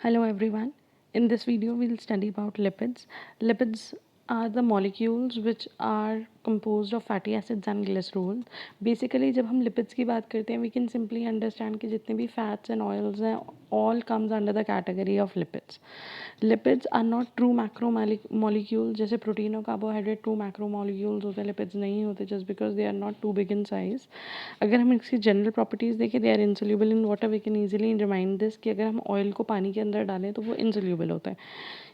Hello everyone. In this video we'll study about lipids. Lipids are the molecules which are composed of fatty acids and glycerol. Basically जब हम lipids की बात करते हैं we can simply understand कि जितने भी fats and oils हैं all comes under the category of lipids. Lipids are not true macro molecules जैसे प्रोटीन और कार्बोहाइड्रेट true macro molecules होते हैं, lipids नहीं होते just because they are not too big in size. अगर हम इसकी जनरल प्रॉपर्टीज़ देखें they are insoluble in water. We can easily remind this कि अगर हम ऑयल को पानी के अंदर डालें तो वो इंसोल्यूबल होता है.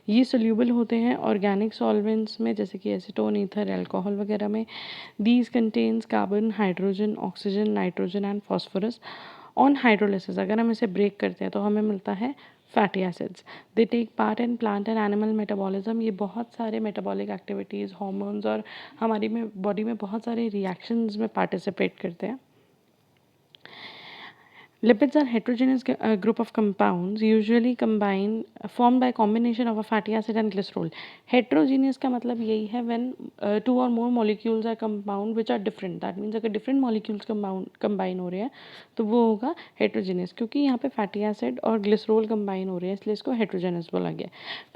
ये सोल्यूबल होते हैं ऑर्गेनिक सॉल्वेंट्स में जैसे कि एसीटोन, ईथर, अल्कोहल वगैरह में. These contains carbon, hydrogen, oxygen, nitrogen and phosphorus. On hydrolysis अगर हम इसे ब्रेक करते हैं तो हमें मिलता है fatty acids. They take part in plant and animal metabolism. ये बहुत सारे मेटाबॉलिक एक्टिविटीज़, हार्मोन्स और हमारी बॉडी में बहुत सारे रिएक्शंस में पार्टिसिपेट करते हैं. Lipids are heterogeneous group of compounds usually formed by combination of a fatty acid and glycerol. Heterogeneous का मतलब यही है when two or more molecules are compound which are different. That means अगर different molecules combine हो रहे हैं तो वो होगा heterogeneous. क्योंकि यहाँ पे fatty acid और glycerol combine हो रहे हैं इसलिए इसको heterogeneous बोला गया.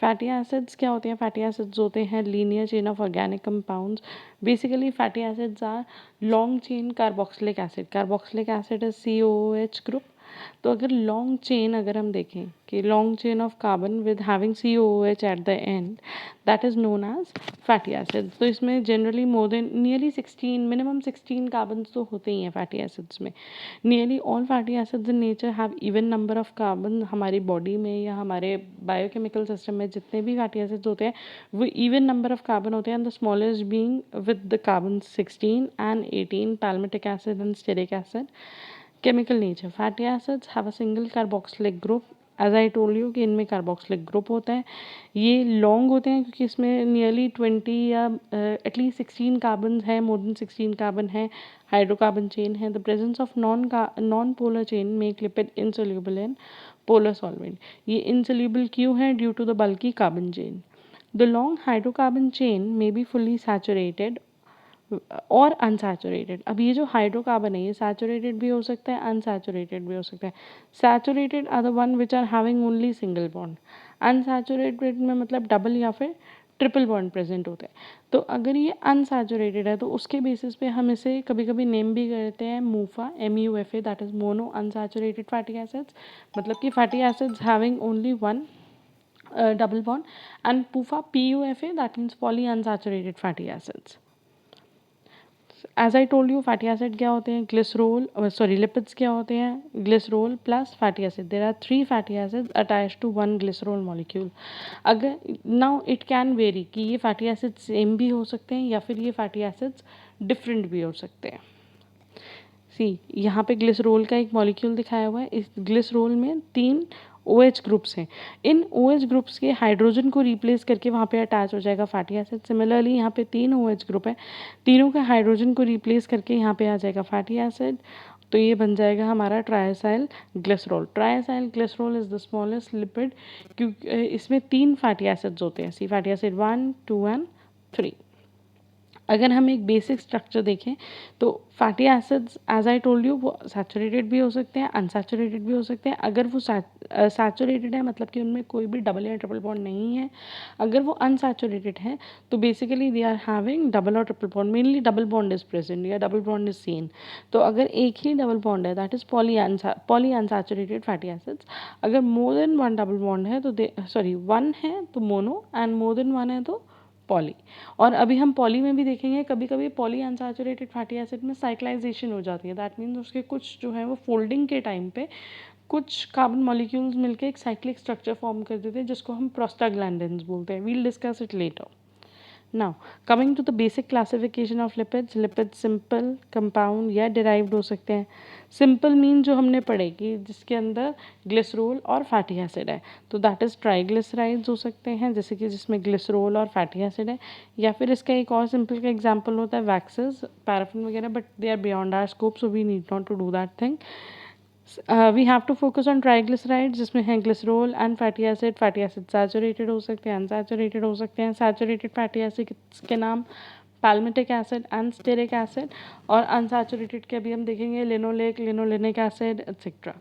Fatty acids क्या होते हैं? Fatty acids होते हैं linear chain of organic compounds. Basically fatty acids are long chain carboxylic acid. Carboxylic acid is COOH group. तो अगर लॉन्ग चेन अगर हम देखें कि long chain of carbon with having COOH at the end that is known as fatty acids. तो इसमें generally more than nearly 16 minimum 16 carbon तो होते ही हैं फैटी एसिड्स में. Nearly all fatty acids in nature have even number of carbon. हमारी body में या हमारे बायोकेमिकल सिस्टम में जितने भी फैटी एसिड्स होते हैं वो इवन नंबर ऑफ कार्बन होते हैं. And the smallest being with the carbon 16 and 18 palmitic acid and stearic acid. Chemical nature. Fatty acids have a single carboxylic group. As I told you कि इनमें carboxylic group होता है. ये long होते हैं क्योंकि इसमें नियरली 20 या एटलीस्ट 16 कार्बन है, मोर देन 16 कार्बन है, हाइड्रोकार्बन चेन है. The presence of non polar chain make lipid insoluble in polar solvent. ये इनसोल्यूबल क्यों है? Due to the bulky carbon chain. The long hydrocarbon chain may be fully saturated और unsaturated. अब ये जो hydrocarbon है ये सैचुरेटेड भी हो सकता है, अनसैचुरेटेड भी हो सकता है. Saturated are the one which are having only single bond. Unsaturated में मतलब डबल या फिर ट्रिपल बॉन्ड प्रेजेंट होते हैं. तो अगर ये अनसैचुरेटेड है तो उसके बेसिस पे हम इसे कभी कभी नेम भी करते हैं मूफा, MUFA, that is mono unsaturated fatty acids. मतलब कि fatty acids having only one double bond. And PUFA, PUFA, that means polyunsaturated fatty acids. As I told you fatty acid क्या होते हैं? ग्लिसरोल, सॉरी लिपिड्स क्या होते हैं? Glycerol plus fatty acid. There are 3 fatty acid attach to 1 glycerol molecule. अगर now it can vary कि ये fatty acid same भी हो सकते हैं या फिर ये फैटी एसिड्स डिफरेंट भी हो सकते हैं. सी यहाँ पे ग्लिसरोल का एक मॉलिक्यूल दिखाया हुआ है. इस ग्लिसरोल में 3 OH ग्रुप्स हैं. इन OH ग्रुप्स के हाइड्रोजन को रिप्लेस करके वहाँ पे अटैच हो जाएगा फैटी एसिड. सिमिलरली यहाँ पे 3 OH ग्रुप है, तीनों के हाइड्रोजन को रिप्लेस करके यहाँ पे आ जाएगा फैटी एसिड. तो ये बन जाएगा हमारा triacyl glycerol. Triacyl glycerol is the smallest lipid क्योंकि इसमें 3 फैटी एसिड्स होते हैं. See fatty acid 1, 2 and 3. अगर हम एक बेसिक स्ट्रक्चर देखें तो fatty acids as I told you वो सैचुरेटेड भी हो सकते हैं, अनसैचुरेटेड भी हो सकते हैं. अगर वो सैचुरेटेड है मतलब कि उनमें कोई भी डबल या ट्रिपल बॉन्ड नहीं है. अगर वो अनसैचुरेटेड है तो basically they are having double और triple bond. Mainly double bond is present या डबल बॉन्ड इज सीन. तो अगर एक ही डबल बॉन्ड है that is poly unsaturated fatty acids. अगर more than one double bond है तो सॉरी वन है तो mono and more than one है तो पॉली. और अभी हम पॉली में भी देखेंगे कभी कभी पॉली अनसैचुरेटेड फैटी एसिड में साइक्लाइजेशन हो जाती है. दैट मीन्स उसके कुछ जो है वो फोल्डिंग के टाइम पे कुछ कार्बन मॉलिक्यूल्स मिलके एक साइक्लिक स्ट्रक्चर फॉर्म कर देते हैं जिसको हम प्रोस्टाग्लैंडिन्स बोलते हैं. We'll discuss it later. Now coming to the basic classification of lipids. Lipids simple, compound या डिराइव्ड हो सकते हैं. सिंपल मीन जो हमने पढ़े कि जिसके अंदर ग्लिसरोल और फैटी एसिड है तो दैट इज़ ट्राइग्लिसराइड्स हो सकते हैं जैसे कि जिसमें ग्लिसरोल और फैटी एसिड है. या फिर इसका एक और सिंपल का एग्जांपल होता है वैक्सेस, पैराफिन वगैरह. But they are beyond our scope so we need not to do that thing. We have to focus on triglycerides जिसमें है glycerol and fatty acid. Fatty acid saturated हो सकते हैं, unsaturated हो सकते हैं. सैचुरेटेड फैटी एसिड के नाम palmitic acid and stearic acid, और unsaturated के अभी हम देखेंगे linoleic, linolenic acid, etc.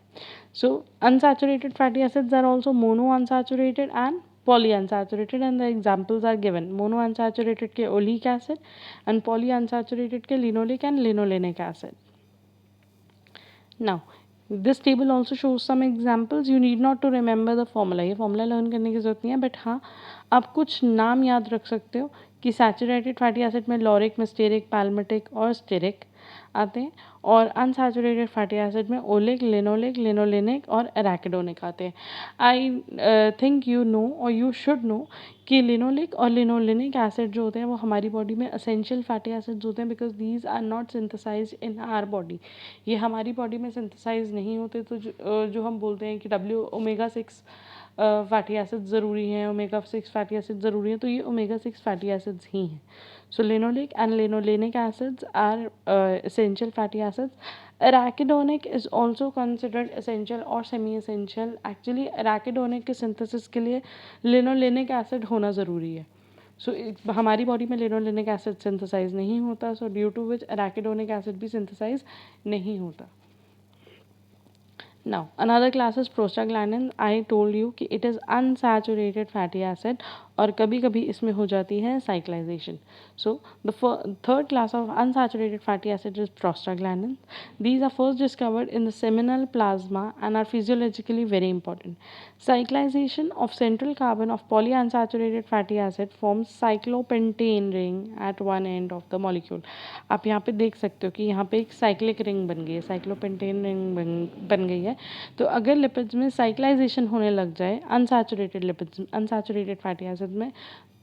So unsaturated fatty acids are also monounsaturated and polyunsaturated, and the examples are given. Monounsaturated के oleic acid and polyunsaturated के linoleic and linolenic acid. Now this table also shows some examples. You need not to remember the formula. ये formula learn करने की ज़रूरत नहीं है, but हाँ आप कुछ नाम याद रख सकते हो कि सैचुरेटेड फैटी एसिड में लॉरिक, मिस्टेरिक, पैल्मिटिक और स्टेरिक आते हैं, और अनसैचुरेटेड फैटी एसिड में ओलिक, लिनोलिक, लिनोलेनिक और एराकिडोनिक आते हैं. आई थिंक यू नो और यू शुड नो कि लिनोलिक और लिनोलेनिक एसिड जो होते हैं वो हमारी बॉडी में असेंशियल फैटी एसिड्स होते हैं, because these are not synthesize in our body. ये हमारी बॉडी में सिंथेसाइज नहीं होते, तो जो हम बोलते हैं कि ओमेगा 6 फैटी एसिड ज़रूरी हैं, ओमेगा 6 फैटी एसिड ज़रूरी हैं, तो ये ओमेगा 6 फैटी एसिड्स ही हैं. So linoleic and linolenic acids are essential fatty acids. Arachidonic is also considered essential or semi-essential. Actually arachidonic के synthesis के लिए linolenic acid होना ज़रूरी है. So हमारी बॉडी में linolenic acid synthesize नहीं होता, so due to which arachidonic acid भी synthesize नहीं होता. Now another class is prostaglandin. I told you कि it is unsaturated fatty acid और कभी कभी इसमें हो जाती है cyclization. So the third class of unsaturated fatty acids is prostaglandins. These are first discovered in the seminal plasma and are physiologically very important. Cyclization of central carbon of polyunsaturated fatty acid forms cyclopentane ring at one end of the molecule. आप यहाँ पे देख सकते हो कि यहाँ पे एक साइक्लिक रिंग बन गई है, साइक्लोपेंटेन रिंग बन गई है. तो अगर लिपिड्स में साइक्लाइजेशन होने लग जाए unsaturated lipids, unsaturated fatty acid में,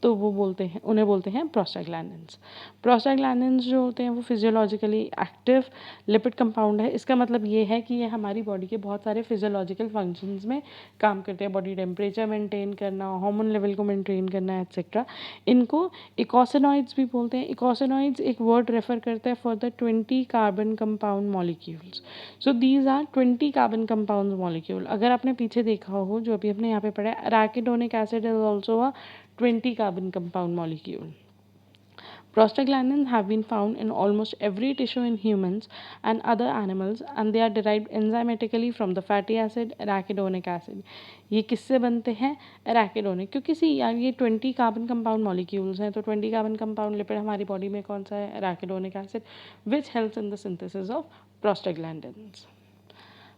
तो वो उन्हें बोलते हैं प्रोस्टाग्लैंडिन्स. प्रोस्टाग्लैंडिन्स जो होते हैं वो फिजियोलॉजिकली एक्टिव लिपिड कंपाउंड है. इसका मतलब ये है कि ये हमारी बॉडी के बहुत सारे फिजियोलॉजिकल फंक्शंस में काम करते हैं. बॉडी टेम्परेचर मेंटेन करना, हार्मोन लेवल को मेंटेन करना, एट्सेट्रा. इनको इकोसिनॉइड्स भी बोलते हैं. इकोसिनॉइड्स एक वर्ड रेफर करता है for the 20 carbon compound molecules. So these are 20 carbon compound molecule. अगर आपने पीछे देखा हो, जो अभी अपने यहाँ पे पढ़ा है, अराकिडोनिक acid is also a 20 carbon compound molecule. Prostaglandins have been found in almost every tissue in humans and other animals, and they are derived enzymatically from the fatty acid arachidonic acid. ये किससे बनते हैं? arachidonic. क्योंकि सी यार ये 20 carbon compound molecules हैं, तो 20 carbon compound lipid हमारी बॉडी में कौन सा है? arachidonic acid, which helps in the synthesis of prostaglandins.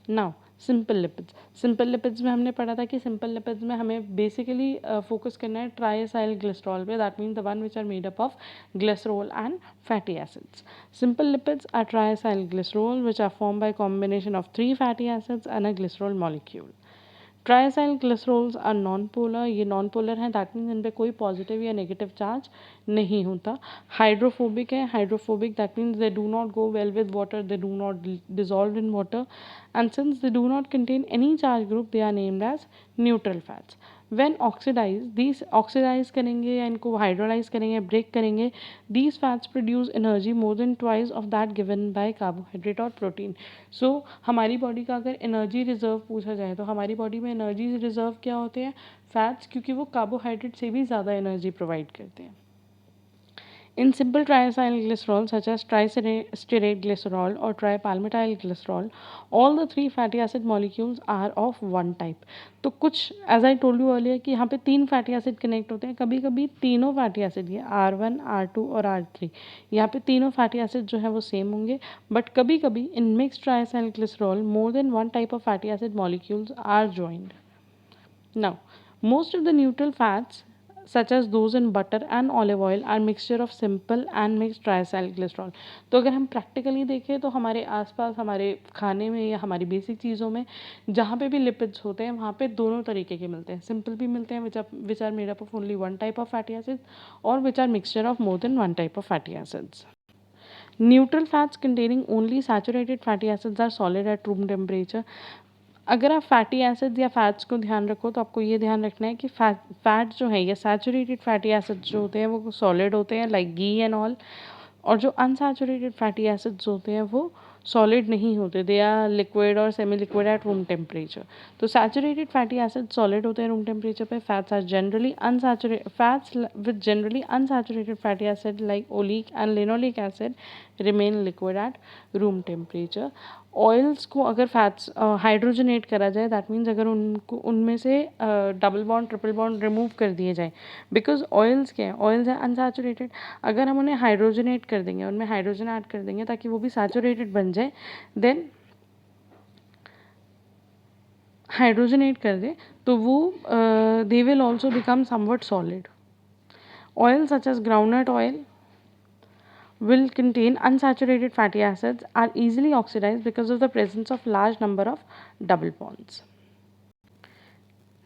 Now simple lipids. Simple lipids में हमने पढ़ा था कि सिंपल लिपिड्स में हमें बेसिकली फोकस करना है ट्राइएसाइल ग्लिसरॉल पे. That means the one which are made up of glycerol and fatty acids. Simple lipids are triacyl glycerol which are form by combination of 3 fatty acids and a glycerol molecule. Triacyl glycerols are non polar. ये non polar हैं, that means इन पे कोई positive या negative charge नहीं होता. Hydrophobic है. Hydrophobic that means they do not go well with water, they do not dissolve in water, and since they do not contain any charge group, they are named as neutral fats. When oxidized, these oxidize करेंगे या इनको hydrolyze करेंगे, break करेंगे, these fats produce energy more than twice of that given by carbohydrate और protein. So हमारी body का अगर energy reserve पूछा जाए तो हमारी बॉडी में एनर्जी रिजर्व क्या होते हैं? फैट्स, क्योंकि वो कार्बोहाइड्रेट से भी ज़्यादा एनर्जी प्रोवाइड करते हैं. In simple triacyl glycerol such as tristearate glycerol or tripalmityl glycerol, all the 3 fatty acid molecules are of one type. तो कुछ as I told you earlier कि यहाँ पे 3 fatty acid connect होते हैं. कभी कभी तीनों fatty acid, ये R1, R2 और R3, यहाँ पे तीनों fatty acid जो है वो सेम होंगे. बट कभी कभी in mixed triacyl glycerol more than one type of fatty acid molecules are joined. Now most of the neutral fats such as those in butter and olive oil are mixture of simple and mixed triacyl glycerol. तो अगर हम practically देखें तो हमारे आसपास हमारे खाने में या हमारी बेसिक चीज़ों में जहाँ पे भी लिपिड्स होते हैं वहाँ पे दोनों तरीके के मिलते हैं. सिंपल भी मिलते हैं which are made up of only one type of fatty acid, और which are mixture of more than one type of fatty acids. Neutral fats containing only saturated fatty acids are solid at room temperature. अगर आप fatty acids या fats को ध्यान रखो तो आपको ये ध्यान रखना है कि फैट जो है, ये सैचुरेटेड फैटी एसिड्स जो होते हैं वो सॉलिड होते हैं, लाइक घी एंड ऑल, और जो अनसैचुरेटेड फैटी एसिड्स होते हैं वो सॉलिड नहीं होते, दे आर लिक्विड और semi liquid at room temperature. तो सैचुरेटेड फैटी एसिड सॉलिड होते हैं रूम टेम्परेचर पे, fats are generally unsaturated, fats with generally unsaturated fatty acid like oleic and linoleic acid remain liquid at room temperature. Oils को अगर fats हाइड्रोजनेट करा जाए, that means अगर उनको उनमें से double bond triple bond remove कर दिए जाए, बिकॉज ऑयल्स क्या है, ऑयल्स है अनसैचुरेटेड, अगर हम उन्हें हाइड्रोजनेट कर देंगे, उनमें हाइड्रोजन ऐड कर देंगे ताकि वो भी सैचुरेटेड बन जाए, देन हाइड्रोजनेट कर दे तो वो they will also become somewhat solid. Oil such as groundnut oil will contain unsaturated fatty acids are easily oxidized because of the presence of large number of double bonds.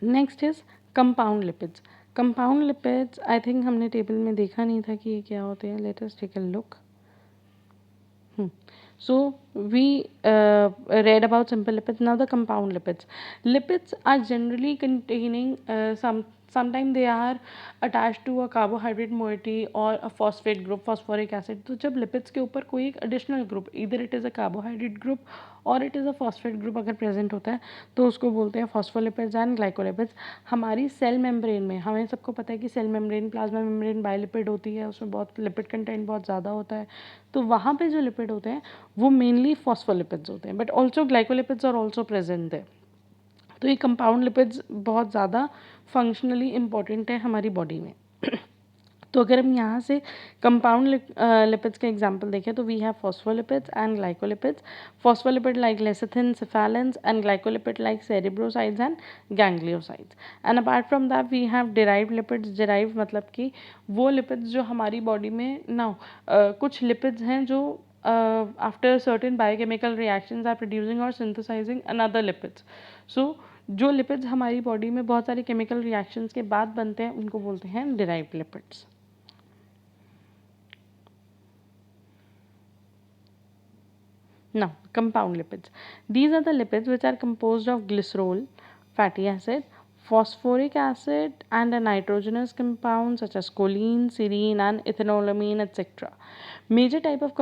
Next is compound lipids. Compound lipids I think हमने table में देखा नहीं था कि ये क्या होते हैं. Let us take a look. So we read about simple lipids. Now the compound lipids. Lipids are generally containing sometimes they are attached to a carbohydrate moiety or a phosphate group, phosphoric acid. तो जब lipids के ऊपर कोई एक additional group, either it is a carbohydrate group और it is a phosphate group अगर present होता है तो उसको बोलते हैं phospholipids and glycolipids. हमारी सेल मेम्ब्रेन में हमें सबको पता है कि cell membrane, plasma membrane biolipid होती है, उसमें बहुत लिपिड कंटेंट बहुत ज़्यादा होता है. तो वहाँ पे जो लिपिड होते हैं वो मेनली फॉस्फोलिपिड्स होते हैं, but also glycolipids are also present है. तो ये कंपाउंड लिपिड्स बहुत ज़्यादा फंक्शनली इम्पॉर्टेंट है हमारी बॉडी में. तो अगर हम यहाँ से कंपाउंड लिपिड्स के एग्जांपल देखें तो we have phospholipids and glycolipids. Phospholipid like lecithin, cephalins and glycolipid like cerebrosides and gangliosides. And apart from that we have derived lipids. Derived मतलब कि वो लिपिड्स जो हमारी बॉडी में कुछ लिपिड्स हैं जो after certain biochemical reactions are producing or synthesizing another lipids. So जो लिपिड्स हमारी बॉडी में बहुत सारे केमिकल रिएक्शंस के बाद बनते हैं उनको बोलते हैं derived lipids. Now, compound lipids. These are the lipids which are composed of glycerol, fatty acid, phosphoric acid, and a nitrogenous compound such as choline, serine, and ethanolamine, etc. Major type of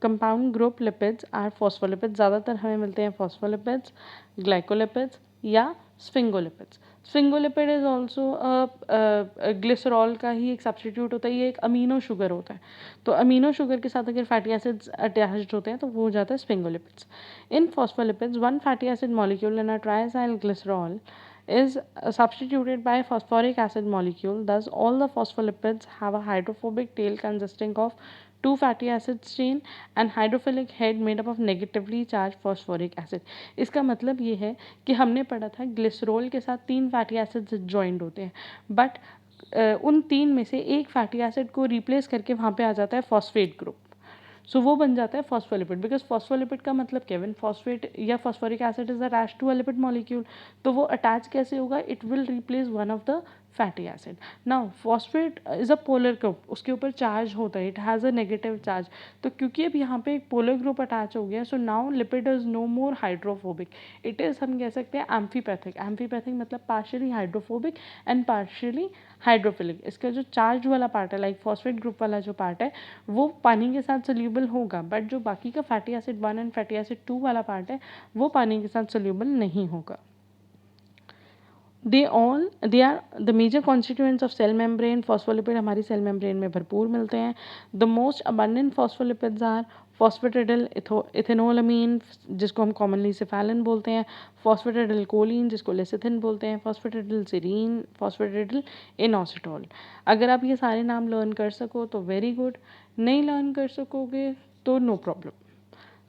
compound group lipids are phospholipids. ज़्यादातर हमें मिलते हैं phospholipids, glycolipids या sphingolipids. Sphingolipid is also glycerol का ही एक substitute होता है. ये एक अमीनो शुगर होता है. तो अमीनो शुगर के साथ अगर फैटी एसिड्स अटैच्ड होते हैं तो वो हो जाता है sphingolipids. In phospholipids one fatty acid molecule in a triacyl glycerol is substituted by phosphoric acid molecule. Thus all the phospholipids have a hydrophobic tail consisting of two fatty acids chain and hydrophilic head made up of negatively charged phosphoric acid. इसका मतलब ये है कि हमने पढ़ा था glycerol के साथ 3 फैटी एसिड्स जॉइंड होते हैं, बट उन 3 में से एक फैटी एसिड को रिप्लेस करके वहाँ पे आ जाता है फॉस्फेट ग्रुप. सो वो बन जाता है फॉस्फोलिपिड. बिकॉज फॉस्फोलिपिड का मतलब क्या, व्हेन फॉस्फेट या phosphoric acid is attached to a lipid molecule, तो वो अटैच कैसे होगा, it will replace one of the fatty acid. Now phosphate is a polar group, उसके ऊपर चार्ज होता है, it has a negative charge. तो क्योंकि अब यहाँ पे एक पोलर ग्रुप अटैच हो गया, so now lipid is no more hydrophobic, it is, हम कह सकते हैं एम्फीपैथिक. एम्फीपैथिक मतलब partially hydrophobic and partially hydrophilic. इसका जो चार्ज वाला पार्ट है, लाइक फॉस्फेट ग्रुप वाला जो पार्ट है, वो पानी के साथ सोल्यूबल होगा, बट जो बाकी का fatty acid 1 and fatty acid 2 वाला पार्ट है वो पानी के साथ सोल्यूबल नहीं होगा. they are the major constituents of cell membrane. Phospholipid हमारी सेल मेम्ब्रेन में भरपूर मिलते हैं. The most abundant phospholipids are phosphatidyl ethanolamine जिसको हम कॉमनली सिफालिन बोलते हैं, फॉस्फेटिडिल कोलिन जिसको लेसिथिन बोलते हैं, फॉस्फेटिडिल सीरीन, फॉस्फेटिडिल इनोसिटोल. अगर आप ये सारे नाम लर्न कर सको तो वेरी गुड, नहीं लर्न कर सकोगे तो no problem.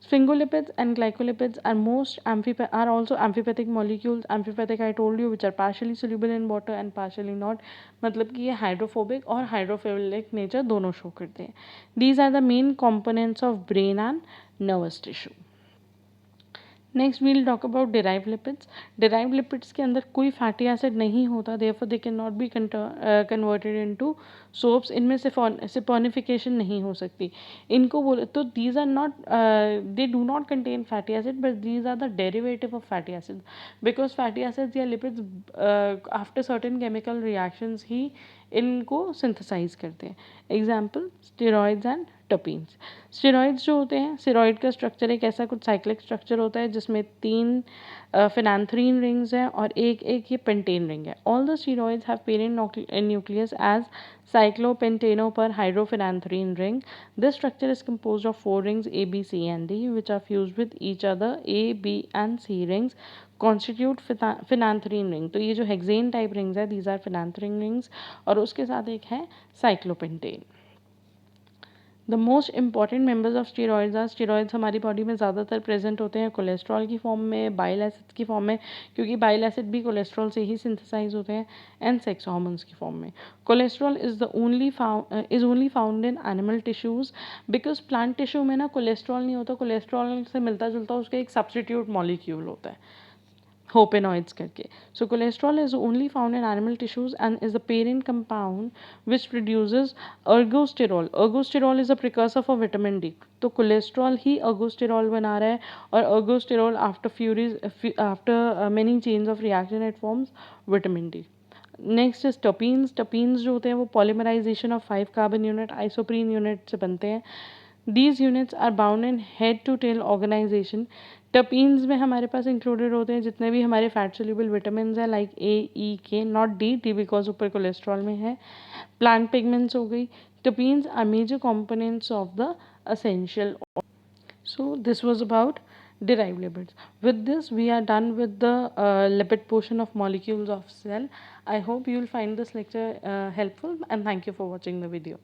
Sphingolipids and glycolipids are also amphipathic molecules. Amphipathic I told you, which are partially soluble in water and partially not. मतलब कि ये hydrophobic और hydrophilic nature दोनों show करते हैं. These are the main components of brain and nervous tissue. Next we'll talk about derive lipids. Derive lipids के अंदर कोई फैटी एसिड नहीं होता, therefore they can not be converted into soaps. इनमें saponification नहीं हो सकती. इनको बोले तो these are not, they do not contain fatty acid, but these are the derivative of fatty acid. Because fatty acids या lipids after certain chemical reactions ही इनको सिंथेसाइज करते हैं। Example steroids and terpenes. Steroids जो होते हैं, steroid का structure एक ऐसा कुछ साइक्लिक स्ट्रक्चर होता है जिसमें 3 फिनांथ्रीन रिंग्स हैं और एक ये पेंटेन रिंग है। All the steroids have parent nucleus as cyclopentano per hydrophenanthrene ring. This structure is composed of 4 rings A, B, C, and D, which are fused with each other. A, B, and C rings constitute phenanthrene ring. तो ये जो hexane type rings है, these are phenanthrene rings, और उसके साथ एक है cyclopentane. The most important members of steroids are, steroids हमारी बॉडी में ज़्यादातर प्रेजेंट होते हैं कोलेस्ट्रॉल की फॉर्म में, बाइल एसिड की फॉर्म में, क्योंकि बाइल एसिड भी कोलेस्ट्रॉल से ही सिंथेसाइज होते हैं, एंड सेक्स हार्मोन्स की फॉर्म में। Cholesterol is only found in animal tissues, because plant tissue में ना कोलेस्ट्रॉल नहीं होता, कोलेस्ट्रॉल से मिलता जुलता उसका एक सब्सटीट्यूट मॉलिक्यूल होता है, hopenoids करके. So cholesterol is only found in animal tissues and is the parent compound which produces ergosterol. Ergosterol is a precursor for vitamin D. तो कोलेस्ट्रॉल ही ergosterol बना रहा है, और ergosterol after many chains of reaction it forms vitamin D. Next is terpenes. Terpenes जो होते हैं वो polymerization of 5 carbon unit isoprene unit से बनते हैं. These units are bound in head to tail organization. Terpenes में हमारे पास इंक्लूडेड होते हैं जितने भी हमारे फैट सोल्यूबल विटामिन हैं, like A, E, K, not D, D because ऊपर कोलेस्ट्रॉल में है. प्लांट पिगमेंट्स हो गई. Terpenes are major components of the essential. So this was about derived lipids. With this we are done with the lipid portion of molecules of cell. I hope you will find this lecture helpful, and thank you for watching the video.